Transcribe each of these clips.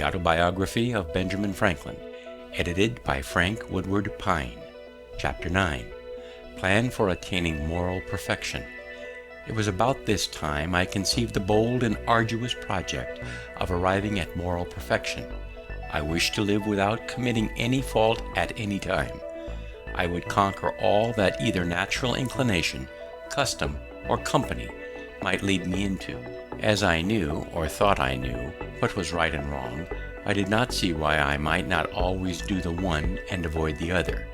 The Autobiography of Benjamin Franklin, edited by Frank Woodward Pine. Chapter 9. Plan for Attaining Moral Perfection. It was about this time I conceived the bold and arduous project of arriving at moral perfection. I wished to live without committing any fault at any time. I would conquer all that either natural inclination, custom, or company might lead me into. As I knew, or thought I knew, what was right and wrong, I did not see why I might not always do the one and avoid the other.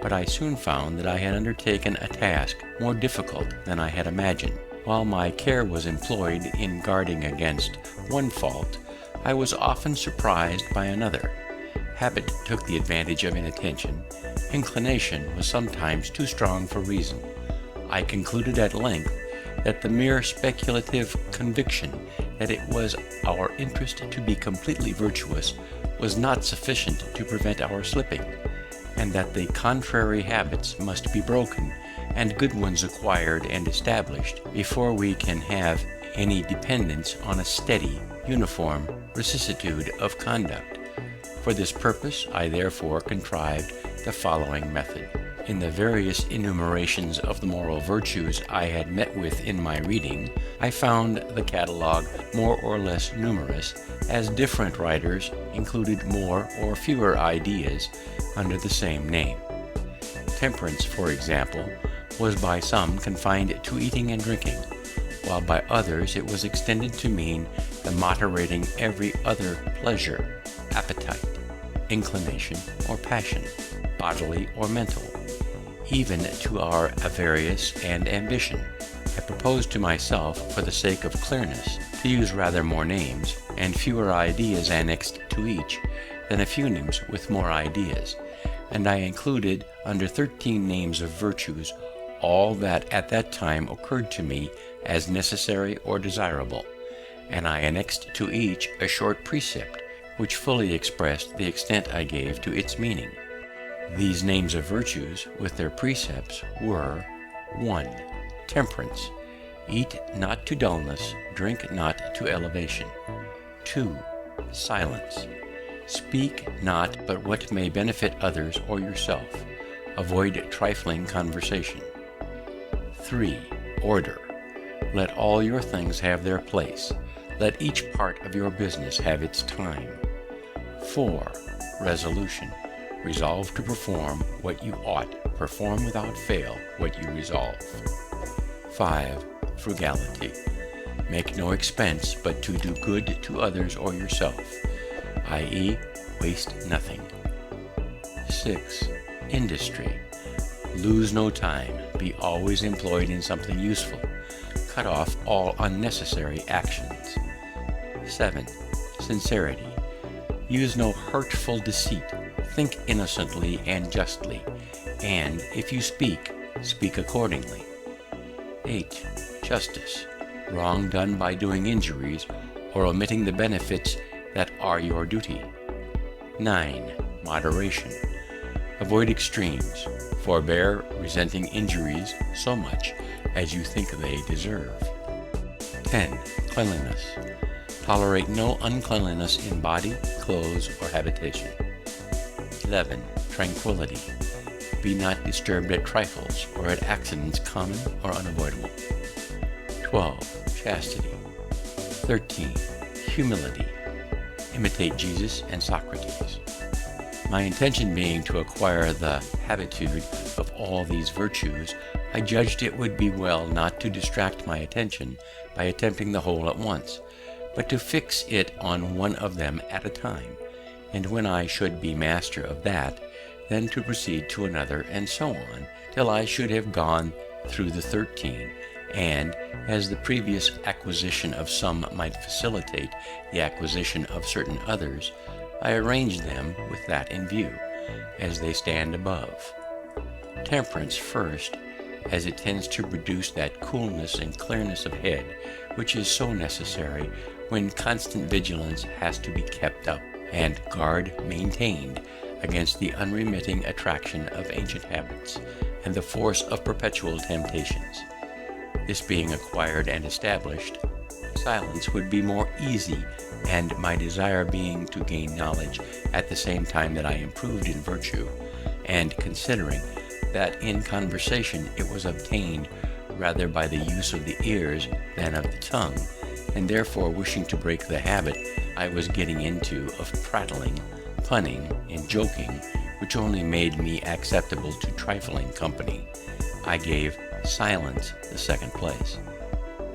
But I soon found that I had undertaken a task more difficult than I had imagined. While my care was employed in guarding against one fault, I was often surprised by another. Habit took the advantage of inattention. Inclination was sometimes too strong for reason. I concluded at length that the mere speculative conviction that it was our interest to be completely virtuous was not sufficient to prevent our slipping, and that the contrary habits must be broken and good ones acquired and established before we can have any dependence on a steady, uniform vicissitude of conduct. For this purpose I therefore contrived the following method. In the various enumerations of the moral virtues I had met with in my reading, I found the catalogue more or less numerous, as different writers included more or fewer ideas under the same name. Temperance, for example, was by some confined to eating and drinking, while by others it was extended to mean the moderating every other pleasure, appetite, inclination, or passion, bodily or mental, even to our avarice and ambition. I proposed to myself, for the sake of clearness, to use rather more names and fewer ideas annexed to each than a few names with more ideas, and I included under 13 names of virtues all that at that time occurred to me as necessary or desirable, and I annexed to each a short precept which fully expressed the extent I gave to its meaning. These names of virtues, with their precepts, were: 1. Temperance. Eat not to dullness, drink not to elevation. 2. Silence. Speak not but what may benefit others or yourself. Avoid trifling conversation. 3. Order. Let all your things have their place. Let each part of your business have its time. 4. Resolution. Resolve to perform what you ought, perform without fail what you resolve. 5. Frugality. Make no expense but to do good to others or yourself, i.e., waste nothing. 6. Industry. Lose no time, be always employed in something useful, cut off all unnecessary actions. 7. Sincerity. Use no hurtful deceit, think innocently and justly, and if you speak, speak accordingly. 8. Justice. Wrong done by doing injuries or omitting the benefits that are your duty. 9. Moderation. Avoid extremes. Forbear resenting injuries so much as you think they deserve. 10. Cleanliness. Tolerate no uncleanliness in body, clothes, or habitation. 11. Tranquility. Be not disturbed at trifles or at accidents common or unavoidable. 12. Chastity. 13. Humility. Imitate Jesus and Socrates. My intention being to acquire the habitude of all these virtues, I judged it would be well not to distract my attention by attempting the whole at once, but to fix it on one of them at a time, and when I should be master of that, then to proceed to another, and so on, till I should have gone through the 13, and, as the previous acquisition of some might facilitate the acquisition of certain others, I arranged them with that in view, as they stand above. Temperance first, as it tends to produce that coolness and clearness of head which is so necessary when constant vigilance has to be kept up, and guard maintained against the unremitting attraction of ancient habits and the force of perpetual temptations. This being acquired and established, silence would be more easy, and my desire being to gain knowledge at the same time that I improved in virtue, and considering that in conversation it was obtained rather by the use of the ears than of the tongue, and therefore wishing to break the habit I was getting into of prattling, punning, and joking, which only made me acceptable to trifling company, I gave silence the second place.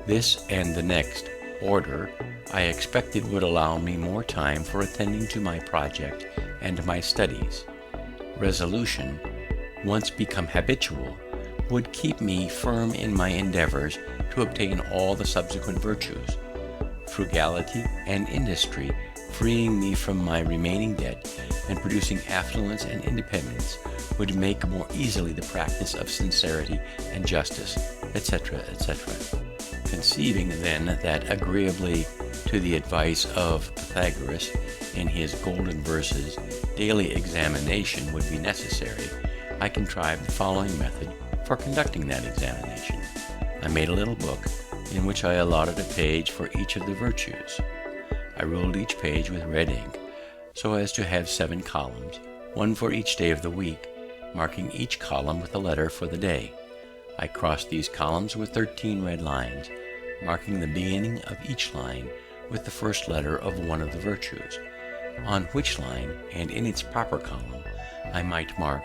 This and the next order I expected would allow me more time for attending to my project and my studies. Resolution, once become habitual, would keep me firm in my endeavors to obtain all the subsequent virtues. Frugality and industry, freeing me from my remaining debt and producing affluence and independence, would make more easily the practice of sincerity and justice, etc., etc. Conceiving then that, agreeably to the advice of Pythagoras in his golden verses, daily examination would be necessary, I contrived the following method for conducting that examination. I made a little book in which I allotted a page for each of the virtues. I ruled each page with red ink so as to have 7 columns, one for each day of the week, marking each column with a letter for the day. I crossed these columns with 13 red lines, marking the beginning of each line with the first letter of one of the virtues, on which line and in its proper column I might mark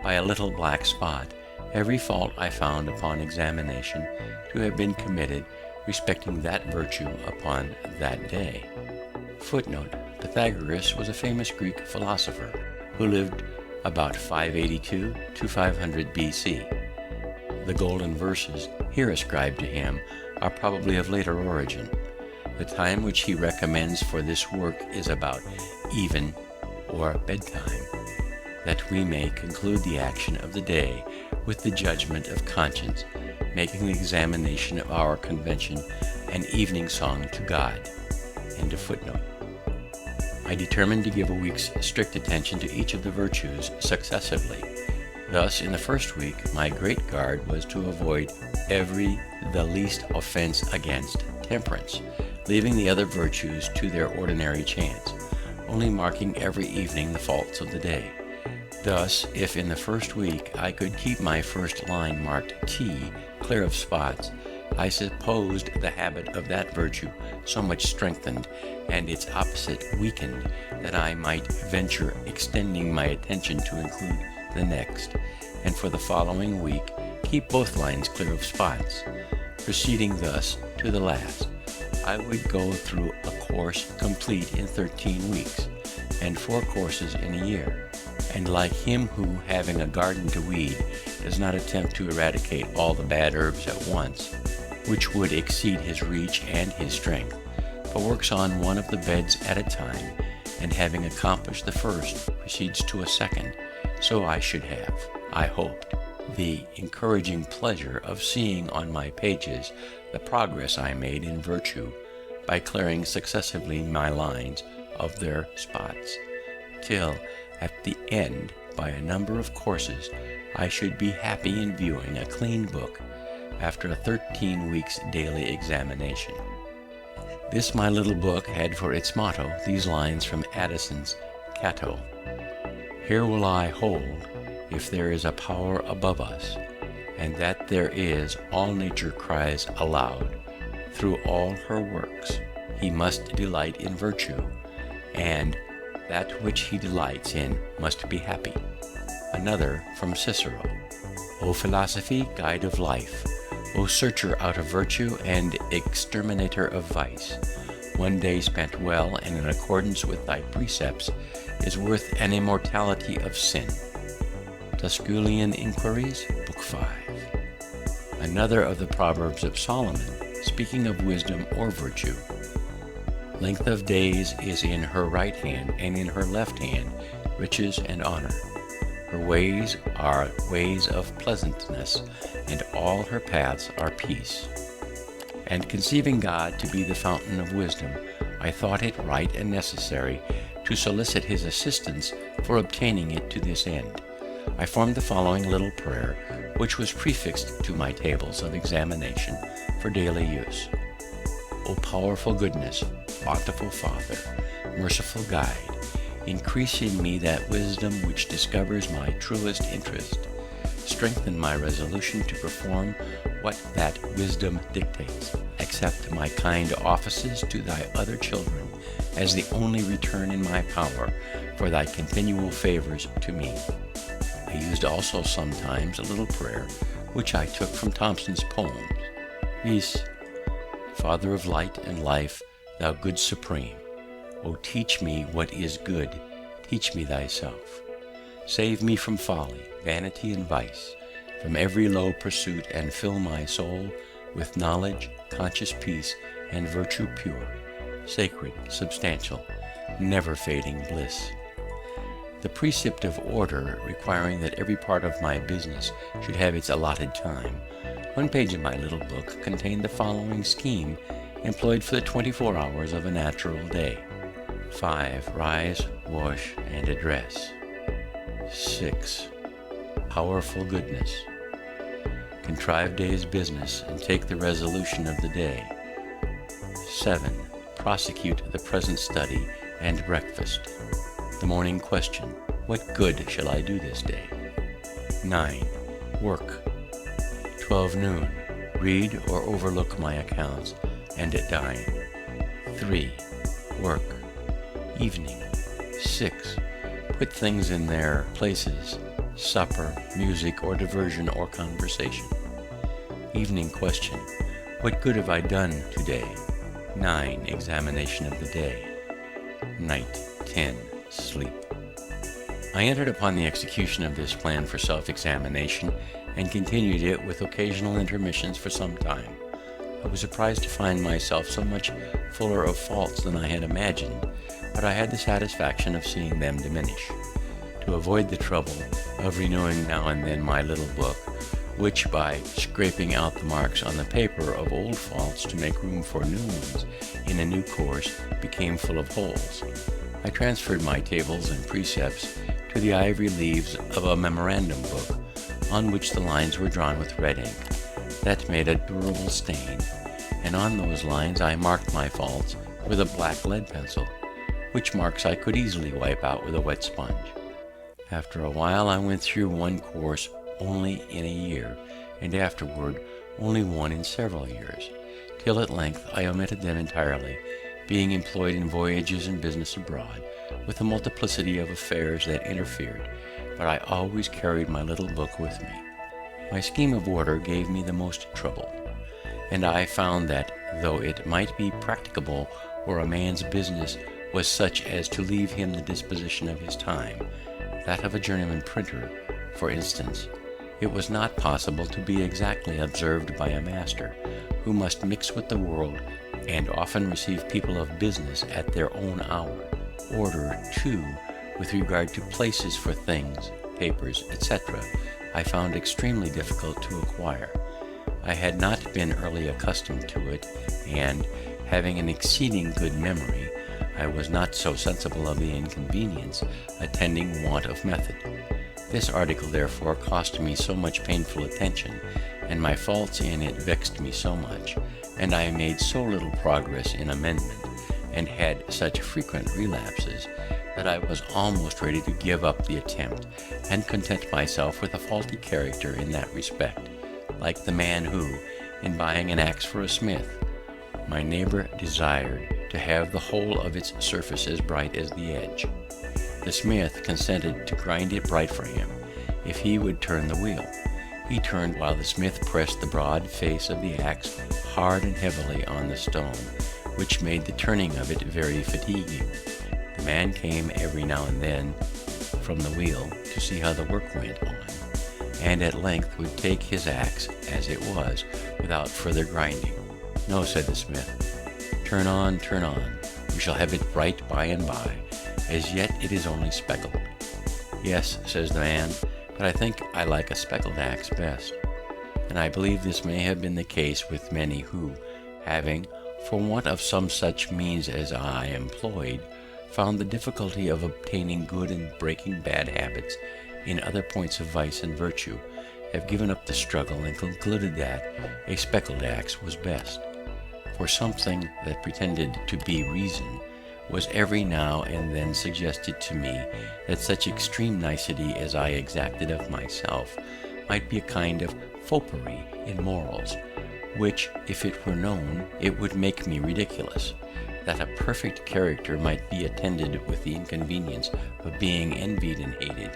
by a little black spot every fault I found upon examination to have been committed respecting that virtue upon that day. Footnote: Pythagoras was a famous Greek philosopher who lived about 582 to 500 BC. The golden verses here ascribed to him are probably of later origin. The time which he recommends for this work is about even or bedtime, that we may conclude the action of the day with the judgment of conscience, making the examination of our convention an evening song to God. End of footnote. I determined to give a week's strict attention to each of the virtues successively. Thus, in the first week, my great guard was to avoid the least offense against temperance, leaving the other virtues to their ordinary chance, only marking every evening the faults of the day. Thus, if in the first week I could keep my first line marked T, clear of spots, I supposed the habit of that virtue so much strengthened and its opposite weakened that I might venture extending my attention to include the next, and for the following week keep both lines clear of spots. Proceeding thus to the last, I would go through a course complete in 13 weeks, and 4 courses in a year. And like him who, having a garden to weed, does not attempt to eradicate all the bad herbs at once, which would exceed his reach and his strength, but works on one of the beds at a time, and having accomplished the first, proceeds to a second, so I should have, I hoped, the encouraging pleasure of seeing on my pages the progress I made in virtue by clearing successively my lines of their spots, till at the end, by a number of courses, I should be happy in viewing a clean book after a 13 weeks daily examination. This my little book had for its motto these lines from Addison's Cato: "Here will I hold, if there is a power above us, and that there is, all nature cries aloud, through all her works, he must delight in virtue, and that which he delights in must be happy." Another from Cicero: "O philosophy, guide of life, O searcher out of virtue and exterminator of vice, one day spent well and in accordance with thy precepts is worth an immortality of sin." Tusculian Inquiries, Book 5. Another of the Proverbs of Solomon, speaking of wisdom or virtue: "Length of days is in her right hand, and in her left hand riches and honor. Her ways are ways of pleasantness, and all her paths are peace." And conceiving God to be the fountain of wisdom, I thought it right and necessary to solicit his assistance for obtaining it to this end. I formed the following little prayer, which was prefixed to my tables of examination for daily use: O powerful goodness, bountiful Father, merciful guide, increase in me that wisdom which discovers my truest interest. Strengthen my resolution to perform what that wisdom dictates. Accept my kind offices to thy other children as the only return in my power for thy continual favors to me. I used also sometimes a little prayer which I took from Thomson's poems, viz. Father of light and life, thou good supreme, O teach me what is good, teach me thyself. Save me from folly, vanity, and vice, from every low pursuit, and fill my soul with knowledge, conscious peace, and virtue pure, sacred, substantial, never fading bliss. The precept of order, requiring that every part of my business should have its allotted time, one page of my little book contained the following scheme employed for the 24 hours of a natural day. 5. Rise, wash, and address. 6. Powerful goodness. Contrive day's business and take the resolution of the day. 7. Prosecute the present study and breakfast. The morning question, what good shall I do this day? 9. Work. 12 noon, read or overlook my accounts and dine. 3. Work. Evening. 6. Put things in their places, supper, music, or diversion, or conversation. Evening question, what good have I done today? 9. Examination of the day. Night. 10. Sleep. I entered upon the execution of this plan for self-examination and continued it with occasional intermissions for some time. I was surprised to find myself so much fuller of faults than I had imagined, but I had the satisfaction of seeing them diminish. To avoid the trouble of renewing now and then my little book, which, by scraping out the marks on the paper of old faults to make room for new ones in a new course, became full of holes, I transferred my tables and precepts to the ivory leaves of a memorandum book, on which the lines were drawn with red ink. That made a durable stain, and on those lines I marked my faults with a black lead pencil, which marks I could easily wipe out with a wet sponge. After a while I went through one course only in a year, and afterward only one in several years, till at length I omitted them entirely, being employed in voyages and business abroad, with a multiplicity of affairs that interfered, but I always carried my little book with me. My scheme of order gave me the most trouble, and I found that, though it might be practicable where a man's business was such as to leave him the disposition of his time, that of a journeyman printer, for instance, it was not possible to be exactly observed by a master, who must mix with the world and often receive people of business at their own hour. Order, too, with regard to places for things, papers, etc., I found extremely difficult to acquire. I had not been early accustomed to it, and, having an exceeding good memory, I was not so sensible of the inconvenience attending want of method. This article therefore cost me so much painful attention, and my faults in it vexed me so much, and I made so little progress in amendment, and had such frequent relapses, that I was almost ready to give up the attempt, and content myself with a faulty character in that respect, like the man who, in buying an axe for a smith, my neighbor desired to have the whole of its surface as bright as the edge. The smith consented to grind it bright for him, if he would turn the wheel. He turned while the smith pressed the broad face of the axe hard and heavily on the stone, which made the turning of it very fatiguing. The man came every now and then from the wheel to see how the work went on, and at length would take his axe as it was, without further grinding. No, said the smith, turn on, we shall have it bright by and by, as yet it is only speckled. Yes, says the man, but I think I like a speckled axe best. And I believe this may have been the case with many who, having, for want of some such means as I employed, found the difficulty of obtaining good and breaking bad habits in other points of vice and virtue, have given up the struggle and concluded that a speckled axe was best. for something that pretended to be reason was every now and then suggested to me that such extreme nicety as I exacted of myself might be a kind of foppery in morals, which, if it were known, it would make me ridiculous, that a perfect character might be attended with the inconvenience of being envied and hated,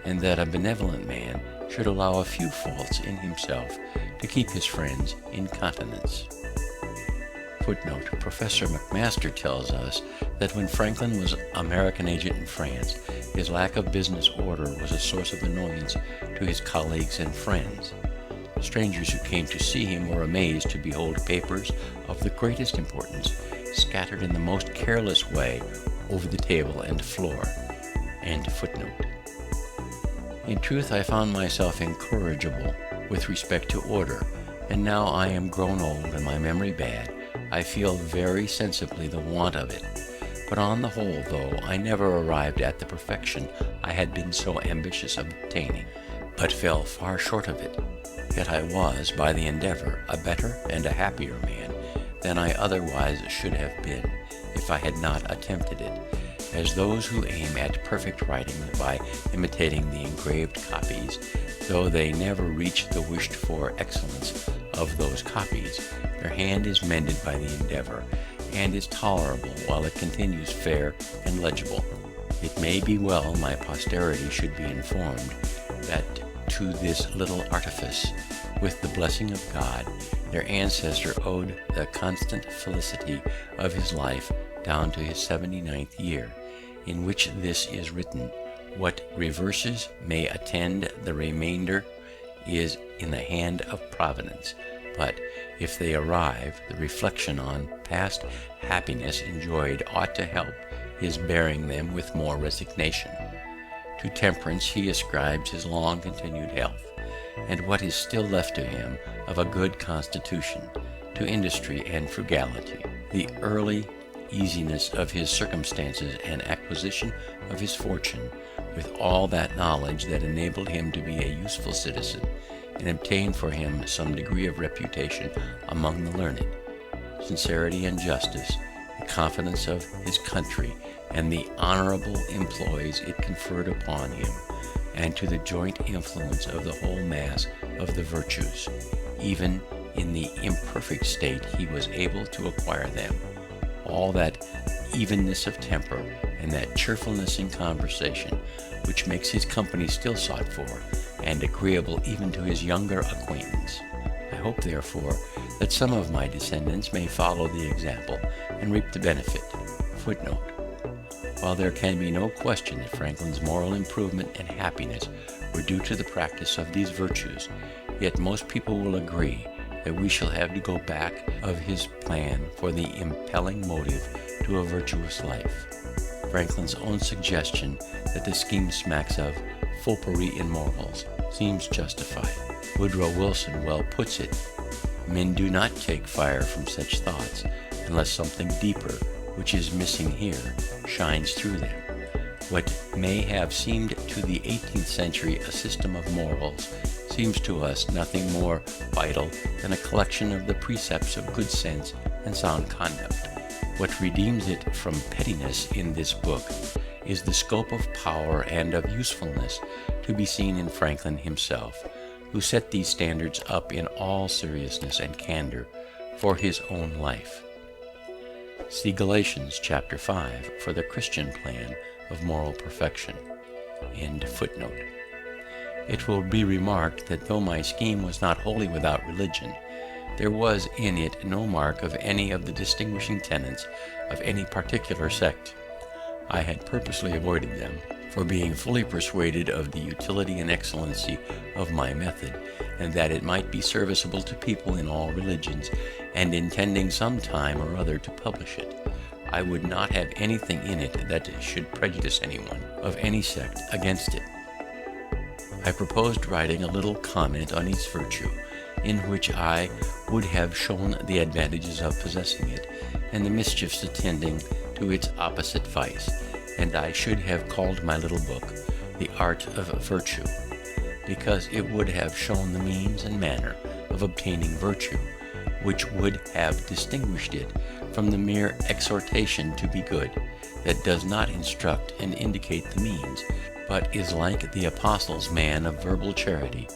and that a benevolent man should allow a few faults in himself to keep his friends in countenance. Footnote: Professor McMaster tells us that when Franklin was American agent in France, his lack of business order was a source of annoyance to his colleagues and friends. Strangers who came to see him were amazed to behold papers of the greatest importance scattered in the most careless way over the table and floor. End footnote. In truth, I found myself incorrigible with respect to order, and now I am grown old and my memory bad, I feel very sensibly the want of it. But on the whole, though I never arrived at the perfection I had been so ambitious of obtaining, but fell far short of it, yet I was, by the endeavor, a better and a happier man than I otherwise should have been if I had not attempted it, as those who aim at perfect writing by imitating the engraved copies, though they never reach the wished-for excellence of those copies, their hand is mended by the endeavor, and is tolerable while it continues fair and legible. It may be well my posterity should be informed that to this little artifice, with the blessing of God, their ancestor owed the constant felicity of his life down to his 79th year, in which this is written: what reverses may attend the remainder is in the hand of Providence, but if they arrive, the reflection on past happiness enjoyed ought to help his bearing them with more resignation. To temperance he ascribes his long-continued health, and what is still left to him of a good constitution; to industry and frugality, the early easiness of his circumstances and acquisition of his fortune, with all that knowledge that enabled him to be a useful citizen, and obtain for him some degree of reputation among the learned; sincerity and justice, the confidence of his country, and the honorable employs it conferred upon him, and to the joint influence of the whole mass of the virtues, even in the imperfect state he was able to acquire them; all that evenness of temper and that cheerfulness in conversation which makes his company still sought for, and agreeable even to his younger acquaintance. I hope, therefore, that some of my descendants may follow the example and reap the benefit. Footnote: while there can be no question that Franklin's moral improvement and happiness were due to the practice of these virtues, yet most people will agree that we shall have to go back of his plan for the impelling motive to a virtuous life. Franklin's own suggestion that the scheme smacks of foppery in morals seems justified. Woodrow Wilson well puts it: men do not take fire from such thoughts unless something deeper, which is missing here, shines through them. What may have seemed to the 18th century a system of morals seems to us nothing more vital than a collection of the precepts of good sense and sound conduct. What redeems it from pettiness in this book is the scope of power and of usefulness to be seen in Franklin himself, who set these standards up in all seriousness and candor for his own life. See Galatians chapter 5 for the Christian plan of moral perfection. End footnote. It will be remarked that though my scheme was not wholly without religion, there was in it no mark of any of the distinguishing tenets of any particular sect. I had purposely avoided them, for being fully persuaded of the utility and excellency of my method, and that it might be serviceable to people in all religions, and intending some time or other to publish it, I would not have anything in it that should prejudice anyone of any sect against it. I proposed writing a little comment on each virtue, in which I would have shown the advantages of possessing it, and the mischiefs attending to its opposite vice, and I should have called my little book The Art of Virtue, because it would have shown the means and manner of obtaining virtue, which would have distinguished it from the mere exhortation to be good, that does not instruct and indicate the means, but is like the apostle's man of verbal charity,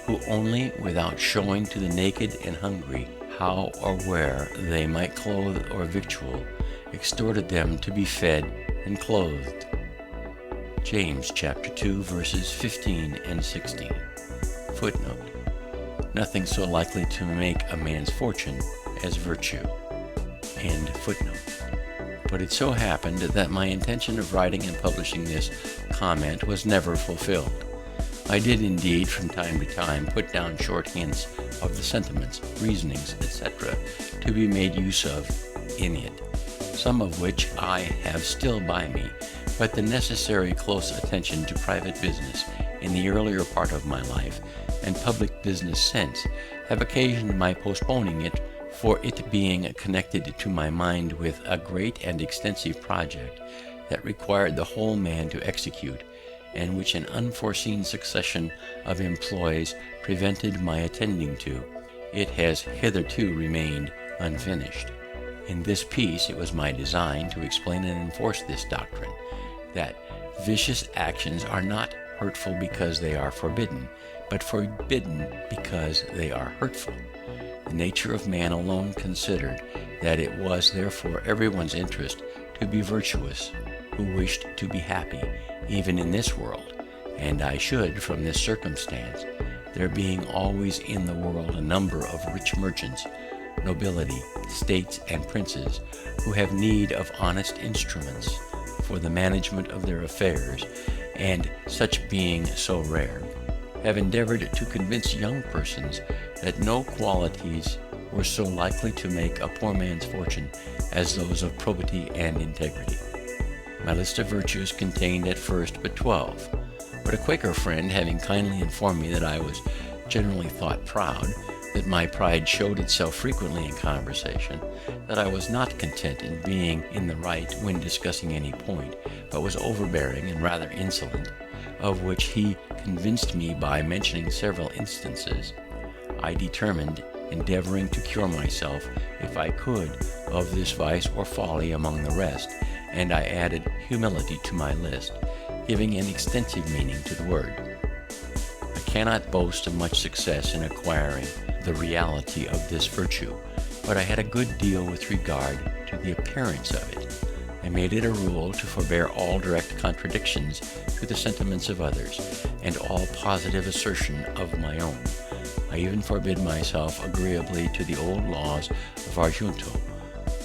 who only without showing to the naked and hungry how or where they might clothe or victual, exhorted them to be fed and clothed. James chapter 2 verses 15 and 16. Footnote: nothing so likely to make a man's fortune as virtue. End footnote. But it so happened that my intention of writing and publishing this comment was never fulfilled. I did indeed from time to time put down short hints of the sentiments, reasonings, etc., to be made use of in it, some of which I have still by me, but the necessary close attention to private business in the earlier part of my life, and public business since, have occasioned my postponing it, for it being connected to my mind with a great and extensive project that required the whole man to execute, and which an unforeseen succession of employs prevented my attending to, it has hitherto remained unfinished. In this piece it was my design to explain and enforce this doctrine, that vicious actions are not hurtful because they are forbidden, but forbidden because they are hurtful. The nature of man alone considered that it was therefore everyone's interest to be virtuous, who wished to be happy, even in this world, and I should, from this circumstance, there being always in the world a number of rich merchants, nobility, states, and princes, who have need of honest instruments for the management of their affairs, and such being so rare, have endeavored to convince young persons that no qualities were so likely to make a poor man's fortune as those of probity and integrity. My list of virtues contained at first but 12, but a Quaker friend having kindly informed me that I was generally thought proud, that my pride showed itself frequently in conversation, that I was not content in being in the right when discussing any point, but was overbearing and rather insolent, of which he convinced me by mentioning several instances, I determined, endeavoring to cure myself, if I could, of this vice or folly among the rest, and I added humility to my list, giving an extensive meaning to the word. I cannot boast of much success in acquiring the reality of this virtue, but I had a good deal with regard to the appearance of it. I made it a rule to forbear all direct contradictions to the sentiments of others, and all positive assertion of my own. I even forbid myself, agreeably to the old laws of our junto,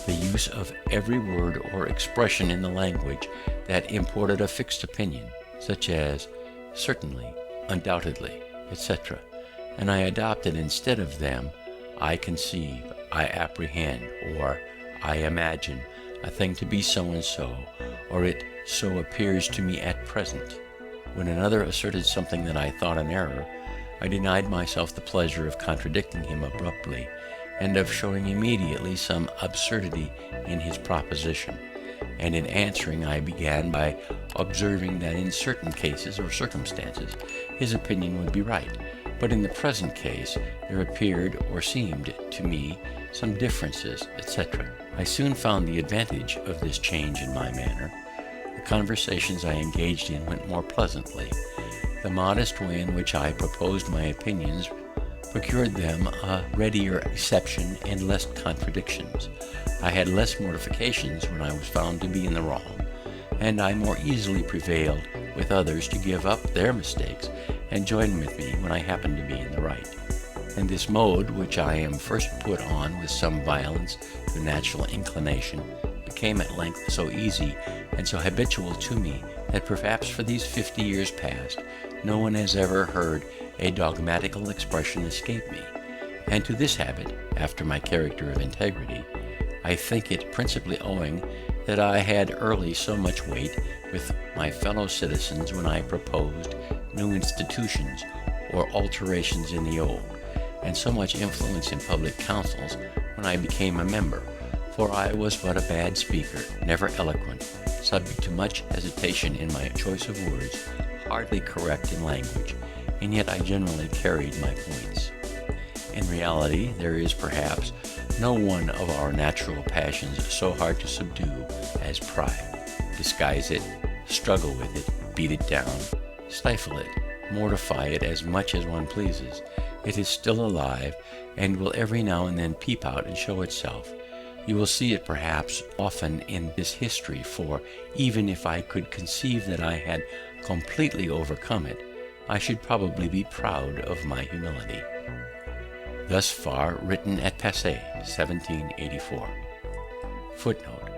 the use of every word or expression in the language that imported a fixed opinion, such as certainly, undoubtedly, etc., and I adopted instead of them I conceive, I apprehend, or I imagine a thing to be so and so, or it so appears to me at present. When another asserted something that I thought an error, I denied myself the pleasure of contradicting him abruptly, and of showing immediately some absurdity in his proposition, and in answering I began by observing that in certain cases or circumstances his opinion would be right, but in the present case there appeared or seemed to me some differences, etc. I soon found the advantage of this change in my manner. The conversations I engaged in went more pleasantly. The modest way in which I proposed my opinions procured them a readier reception and less contradictions. I had less mortifications when I was found to be in the wrong, and I more easily prevailed with others to give up their mistakes and join with me when I happened to be in the right. And this mode, which I am first put on with some violence to natural inclination, became at length so easy and so habitual to me that perhaps for these 50 years past no one has ever heard a dogmatical expression escape me. And to this habit, after my character of integrity, I think it principally owing that I had early so much weight with my fellow citizens when I proposed new institutions or alterations in the old, and so much influence in public councils when I became a member, for I was but a bad speaker, never eloquent, subject to much hesitation in my choice of words, hardly correct in language, and yet I generally carried my points. In reality, there is perhaps no one of our natural passions so hard to subdue as pride. Disguise it, struggle with it, beat it down, stifle it, mortify it as much as one pleases. It is still alive, and will every now and then peep out and show itself. You will see it perhaps often in this history, for even if I could conceive that I had completely overcome it, I should probably be proud of my humility. Thus far written at Passy, 1784. Footnote: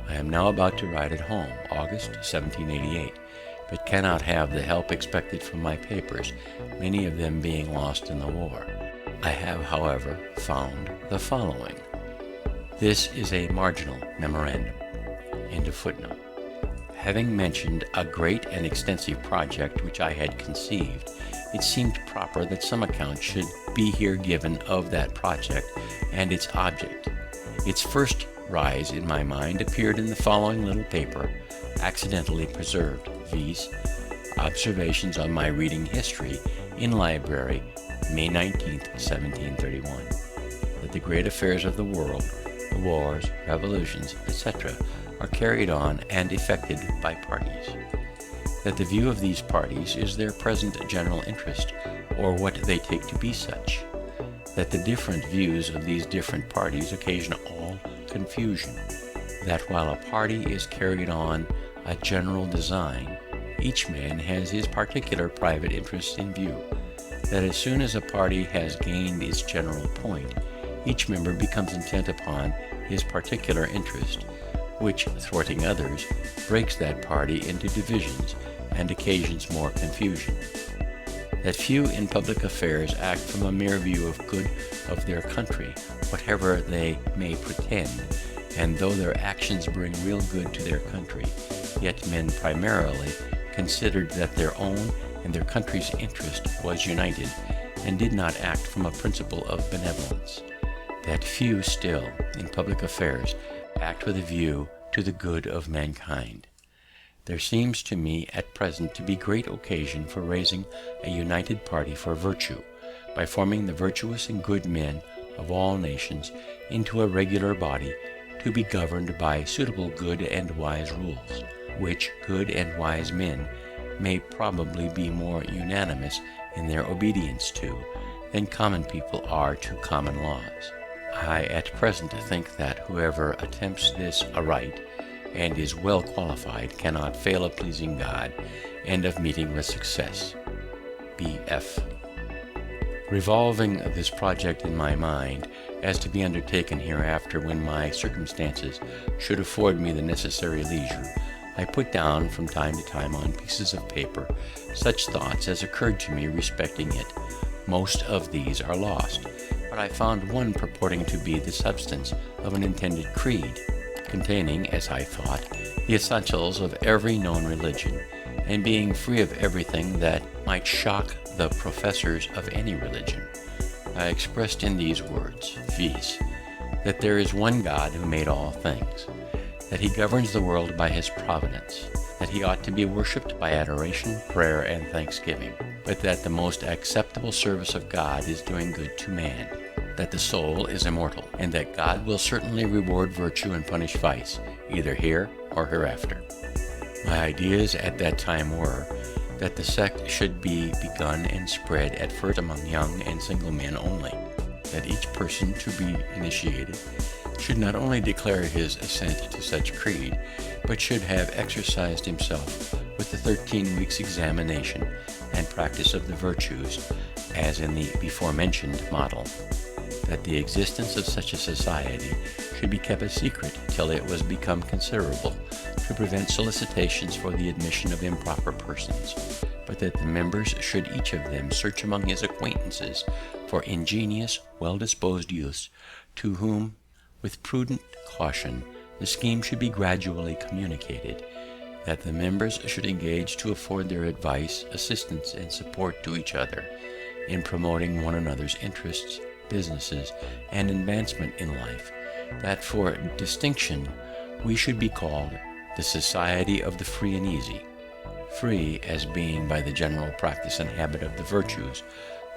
I am now about to write at home, August 1788, but cannot have the help expected from my papers, many of them being lost in the war. I have, however, found the following. This is a marginal memorandum. End of footnote. Having mentioned a great and extensive project which I had conceived, it seemed proper that some account should be here given of that project and its object. Its first rise in my mind appeared in the following little paper, accidentally preserved, viz. Observations on my reading history in library, May 19th, 1731. That the great affairs of the world, the wars, revolutions, etc., are carried on and effected by parties. That the view of these parties is their present general interest, or what they take to be such. That the different views of these different parties occasion all confusion. That while a party is carried on a general design, each man has his particular private interests in view. That as soon as a party has gained its general point, each member becomes intent upon his particular interest, which, thwarting others, breaks that party into divisions and occasions more confusion. That few in public affairs act from a mere view of good of their country, whatever they may pretend, and though their actions bring real good to their country, yet men primarily considered that their own and their country's interest was united, and did not act from a principle of benevolence. That few still, in public affairs, act with a view to the good of mankind. There seems to me at present to be great occasion for raising a united party for virtue, by forming the virtuous and good men of all nations into a regular body, to be governed by suitable good and wise rules, which good and wise men may probably be more unanimous in their obedience to than common people are to common laws. I at present think that whoever attempts this aright, and is well qualified, cannot fail of pleasing God, and of meeting with success. B.F. Revolving this project in my mind, as to be undertaken hereafter when my circumstances should afford me the necessary leisure, I put down from time to time on pieces of paper such thoughts as occurred to me respecting it. Most of these are lost, but I found one purporting to be the substance of an intended creed, containing, as I thought, the essentials of every known religion, and being free of everything that might shock the professors of any religion. I expressed in these words, viz. That there is one God who made all things, that he governs the world by his providence, that he ought to be worshipped by adoration, prayer, and thanksgiving, but that the most acceptable service of God is doing good to man, that the soul is immortal, and that God will certainly reward virtue and punish vice, either here or hereafter. My ideas at that time were, that the sect should be begun and spread at first among young and single men only, that each person to be initiated should not only declare his assent to such creed, but should have exercised himself with the 13 weeks examination and practice of the virtues, as in the before-mentioned model. That the existence of such a society should be kept a secret till it was become considerable, to prevent solicitations for the admission of improper persons, but that the members should each of them search among his acquaintances for ingenious, well-disposed youths, to whom, with prudent caution, the scheme should be gradually communicated, that the members should engage to afford their advice, assistance, and support to each other, in promoting one another's interests, businesses, and advancement in life, that for distinction we should be called the Society of the Free and Easy, free as being by the general practice and habit of the virtues,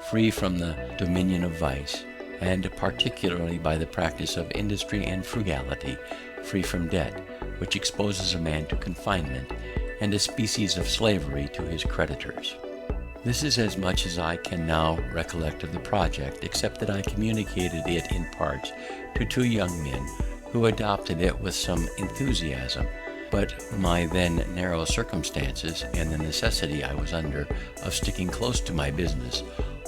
free from the dominion of vice, and particularly by the practice of industry and frugality, free from debt, which exposes a man to confinement and a species of slavery to his creditors. This is as much as I can now recollect of the project, except that I communicated it in parts to two young men who adopted it with some enthusiasm, but my then narrow circumstances and the necessity I was under of sticking close to my business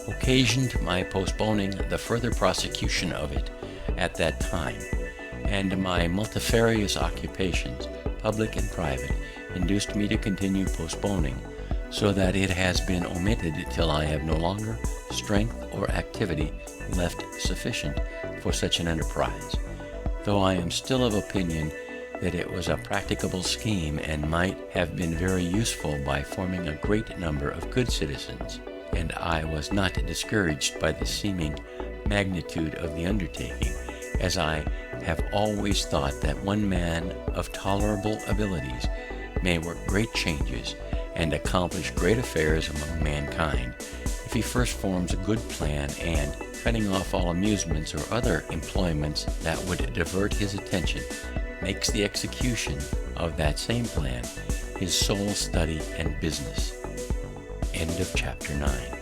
occasioned my postponing the further prosecution of it at that time, and my multifarious occupations, public and private, induced me to continue postponing, so that it has been omitted till I have no longer strength or activity left sufficient for such an enterprise, though I am still of opinion that it was a practicable scheme and might have been very useful by forming a great number of good citizens, and I was not discouraged by the seeming magnitude of the undertaking, as I have always thought that one man of tolerable abilities may work great changes and accomplish great affairs among mankind, if he first forms a good plan and, cutting off all amusements or other employments that would divert his attention, makes the execution of that same plan his sole study and business. End of chapter 9.